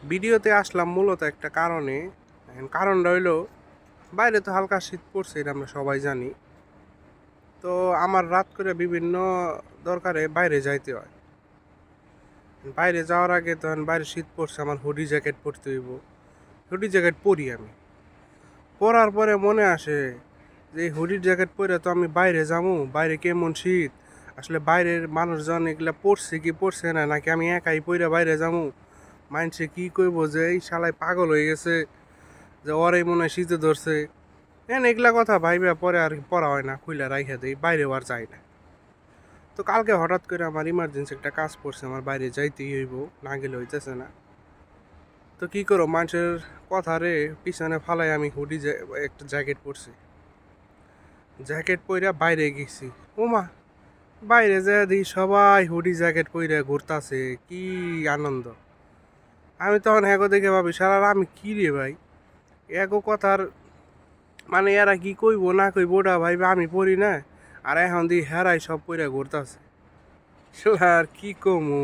ভিডিওতে আসলাম মূলত একটা কারণে। কারণটা হইলো বাইরে তো হালকা শীত পড়ছে, এটা আমরা সবাই জানি। তো আমার রাত করে বিভিন্ন দরকারে বাইরে যাইতে হয়। বাইরে যাওয়ার আগে তখন বাইরে শীত পড়ছে, আমার হুডি জ্যাকেট পরতে হইব। হুডি জ্যাকেট পরি আমি। পরার পরে মনে আসে যে এই হুডির জ্যাকেট পরে তো আমি বাইরে যাবো, বাইরে কেমন শীত, আসলে বাইরের মানুষজন এগুলা পড়ছে কি পড়ছে না, নাকি আমি একাই পইরা বাইরে যাবো, মানছে কি কইব যে এই শালায় পাগল হয়ে গেছে, যে ওরাই মনে হয় শীতে ধরছে। হ্যাঁ, এগুলা কথা ভাইবা পরে আর পড়া হয় না, খুইলা রাইখা দেই, বাইরেও আর যাই না। তো কালকে হঠাৎ করে আমার ইমার্জেন্সি একটা কাজ পড়ছে, আমার বাইরে যাইতেই হইব, না গেলে হইতেছে না। তো কি করো, মানুষের কথা রে পিছনে ফালাই আমি একটা জ্যাকেট পরছি। জ্যাকেট পইরা বাইরে গেছি। ওমা, বাইরে যায় দেখি সবাই হুডি জ্যাকেট পইরা ঘুরতাছে, কি আনন্দ! আমি তখন হ্যাগো দেখে ভাবি, সারা আমি কি রে ভাই, এগো কথার মানে এরা কি কইব না কইব ওটা ভাইবে আমি পড়ি না, আর এখন দিই হেরাই সব পইরা ঘুরতাছে। আর কি কমু।